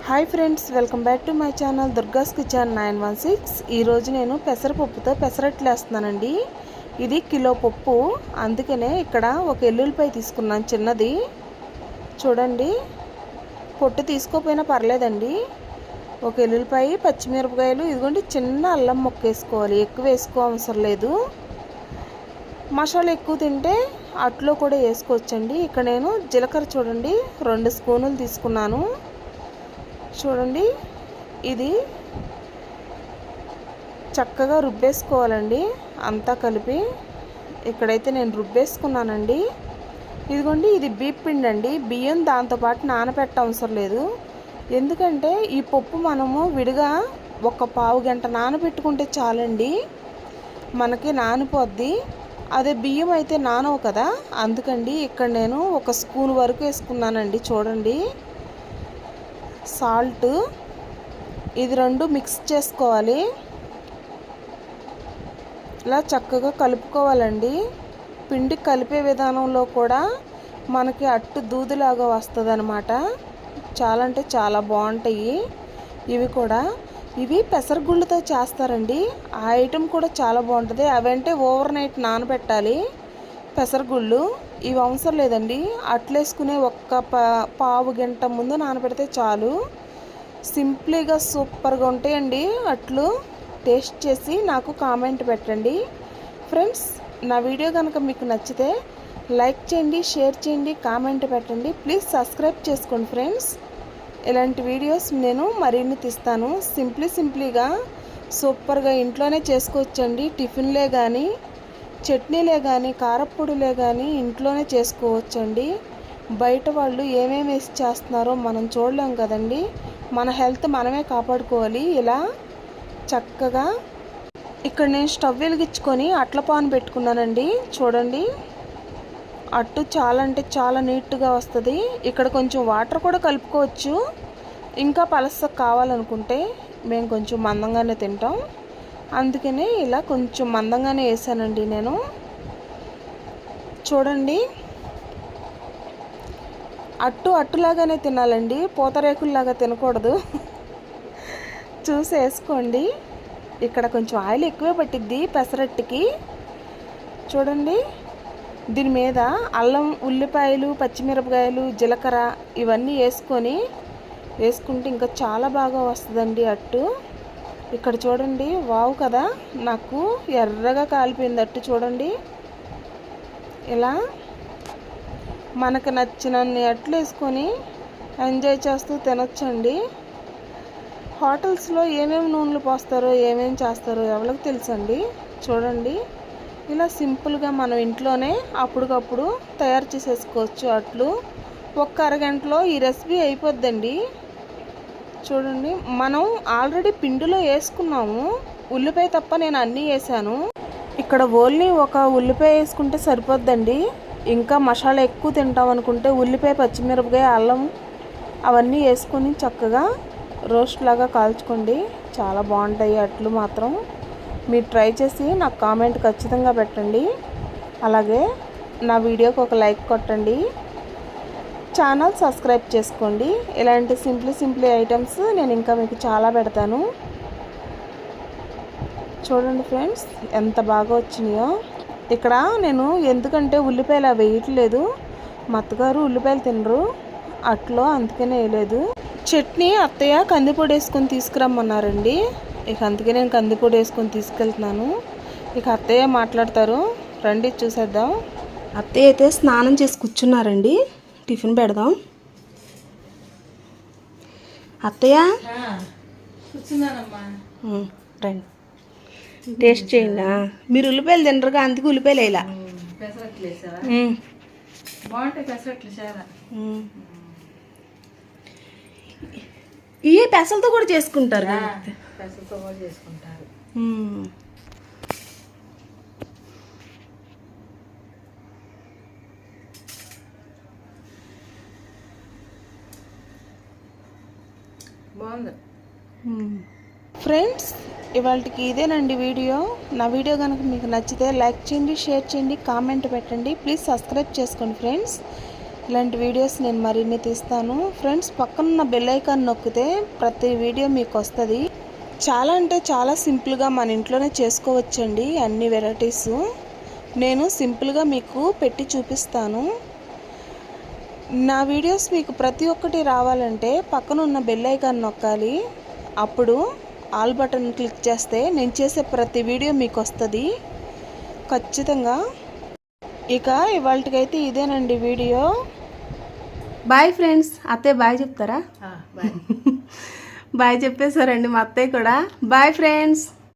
Hi friends, welcome back to my channel దుర్గాస్ kitchen 916. ఈరోజు నేను పెసరపప్పుతో పెసరట్లు వేస్తున్నానండి. ఇది కిలో పప్పు, అందుకనే ఇక్కడ ఒక ఎల్లుల్లిపాయ తీసుకున్నాను చిన్నది. చూడండి, పొట్టు తీసుకోపోయినా పర్లేదండి. ఒక ఎల్లుల్లిపాయ, పచ్చిమిరపకాయలు, ఇదిగోండి చిన్న అల్లం ముక్క వేసుకోవాలి. ఎక్కువ వేసుకో అవసరం లేదు. మసాలా ఎక్కువ తింటే అట్లో కూడా వేసుకోవచ్చండి. ఇక్కడ నేను జీలకర్ర చూడండి 2 స్పూనులు తీసుకున్నాను. చూడండి, ఇది చక్కగా రుబ్బేసుకోవాలండి అంతా కలిపి. ఇక్కడైతే నేను రుబ్బేసుకున్నానండి. ఇదిగోండి, ఇది బియ్యం పిండి అండి. బియ్యం దాంతోపాటు నానబెట్ట అవసరం లేదు. ఎందుకంటే ఈ పప్పు మనము విడిగా ఒక పావు గంట నానబెట్టుకుంటే చాలండి, మనకి నానిపోద్ది. అదే బియ్యం అయితే నానవు కదా, అందుకండి ఇక్కడ నేను 1 స్పూన్ వరకు వేసుకున్నానండి. చూడండి, సాల్ట్, ఇది 2 మిక్స్ చేసుకోవాలి. ఇలా చక్కగా కలుపుకోవాలండి. పిండి కలిపే విధానంలో కూడా మనకి అట్టు దూదిలాగా వస్తుంది అన్నమాట. చాలా అంటే చాలా బాగుంటాయి ఇవి కూడా. ఇవి పెసరగుళ్ళతో చేస్తారండి. ఆ ఐటెం కూడా చాలా బాగుంటుంది. అవంటే ఓవర్ నైట్ నానబెట్టాలి. పెసరగుళ్ళు ఇవి అవసరం లేదండి. అట్లేసుకునే పావు గంట ముందు నానబెడితే చాలు. సింప్లీగా సూపర్గా ఉంటాయండి అట్లు. టేస్ట్ చేసి నాకు కామెంట్ పెట్టండి ఫ్రెండ్స్. నా వీడియో కనుక మీకు నచ్చితే లైక్ చేయండి, షేర్ చేయండి, కామెంట్ పెట్టండి. ప్లీజ్ సబ్స్క్రైబ్ చేసుకోండి ఫ్రెండ్స్. ఇలాంటి వీడియోస్ నేను మరిన్ని తీస్తాను. సింప్లీగా సూపర్గా ఇంట్లోనే చేసుకోవచ్చండి. టిఫిన్లే కానీ, చట్నీలే కానీ, కారప్పొడిలే కానీ ఇంట్లోనే చేసుకోవచ్చండి. బయట వాళ్ళు ఏమేమి వేసి చేస్తున్నారో మనం చూడలేం కదండి. మన హెల్త్ మనమే కాపాడుకోవాలి. ఇలా చక్కగా ఇక్కడ నేను స్టవ్ వెలిగించుకొని అట్ల పాన్ పెట్టుకున్నానండి. చూడండి, అట్టు చాలా అంటే చాలా నీట్గా వస్తుంది. ఇక్కడ కొంచెం వాటర్ కూడా కలుపుకోవచ్చు. ఇంకా పలసగా కావాలనుకుంటే, మేము కొంచెం మందంగానే తింటాం, అందుకనే ఇలా కొంచెం మందంగానే వేసానండి నేను. చూడండి, అట్టులాగానే తినాలండి, పూతరేకుల్లాగా తినకూడదు. చూసి వేసుకోండి. ఇక్కడ కొంచెం ఆయిల్ ఎక్కువే పట్టిద్ది పెసరట్టుకి. చూడండి, దీని మీద అల్లం, ఉల్లిపాయలు, పచ్చిమిరపకాయలు, జీలకర్ర ఇవన్నీ వేసుకుంటే ఇంకా చాలా బాగా వస్తుందండి అట్టు. ఇక్కడ చూడండి, వావ్ కదా, నాకు ఎర్రగా కాలిపోయింది అట్టు. చూడండి, ఇలా మనకు నచ్చినన్ని అట్లు వేసుకొని ఎంజాయ్ చేస్తూ తినొచ్చండి. హోటల్స్లో ఏమేమి నూనెలు పోస్తారో, ఏమేమి చేస్తారో ఎవరికి తెలుసండి. చూడండి, ఇలా సింపుల్గా మనం ఇంట్లోనే అప్పటికప్పుడు తయారు చేసేసుకోవచ్చు అట్లు. 1 అరగంటలో ఈ రెసిపీ అయిపోద్దండి. చూడండి, మనం ఆల్రెడీ పిండిలో వేసుకున్నాము. ఉల్లిపాయ తప్ప నేను అన్నీ వేసాను. ఇక్కడ ఓన్లీ 1 ఉల్లిపాయ వేసుకుంటే సరిపోద్దండి. ఇంకా మసాలా ఎక్కువ తింటాం అనుకుంటే ఉల్లిపాయ, పచ్చిమిరపకాయ, అల్లం అవన్నీ వేసుకొని చక్కగా రోస్ట్ లాగా కాల్చుకోండి. చాలా బాగుంటాయి అట్లు మాత్రం. మీరు ట్రై చేసి నాకు కామెంట్ ఖచ్చితంగా పెట్టండి. అలాగే నా వీడియోకి ఒక లైక్ కొట్టండి. ఛానల్ సబ్స్క్రైబ్ చేసుకోండి. ఇలాంటి సింప్లీ ఐటమ్స్ నేను ఇంకా మీకు చాలా పెడతాను. చూడండి ఫ్రెండ్స్, ఎంత బాగా వచ్చినాయో. ఇక్కడ నేను ఎందుకంటే ఉల్లిపాయలు అవి వేయట్లేదు. మా అత్తగారు ఉల్లిపాయలు తినరు అట్లో, అందుకనే వేయలేదు. చట్నీ అత్తయ్య కందిపొడి వేసుకొని తీసుకురమ్మన్నారండి. ఇక అందుకే నేను కందిపొడి వేసుకొని తీసుకెళ్తున్నాను. ఇక అత్తయ్య మాట్లాడతారు, రండి చూసేద్దాం. అత్తయ్య అయితే స్నానం చేసి కూర్చున్నారండి. టిఫిన్ పెడదాం. అత్తయ్య రండి, టేస్ట్ చేయండి. మీరు ఉల్లిపాయలు తినరుగా, అందుకే ఉల్లిపాయలు వేయాల. ఈ పెసలతో కూడా చేసుకుంటారు. ఫ్రెండ్స్, ఇవాళకి ఇదేనండి వీడియో. నా వీడియో కనుక మీకు నచ్చితే లైక్ చేయండి, షేర్ చేయండి, కామెంట్ పెట్టండి. ప్లీజ్ సబ్స్క్రైబ్ చేసుకోండి ఫ్రెండ్స్. ఇలాంటి వీడియోస్ నేను మరిన్ని తీస్తాను ఫ్రెండ్స్. పక్కనున్న బెల్ ఐకాన్ నొక్కితే ప్రతి వీడియో మీకు వస్తుంది. చాలా అంటే చాలా సింపుల్గా మన ఇంట్లోనే చేసుకోవచ్చండి అన్ని వెరైటీస్. నేను సింపుల్గా మీకు పెట్టి చూపిస్తాను. నా వీడియోస్ మీకు ప్రతి ఒక్కటి రావాలంటే పక్కన ఉన్న బెల్ ఐకాన్ నొక్కాలి. అప్పుడు ఆల్ బటన్ క్లిక్ చేస్తే నేను చేసే ప్రతి వీడియో మీకు వస్తుంది ఖచ్చితంగా. ఇక ఇవాళకైతే ఇదేనండి వీడియో. Bye friends. అత్తయ్య బాయ్ చెప్తారా? బాయ్ చెప్పేశారండి మా అత్తయ్య కూడా. Bye friends.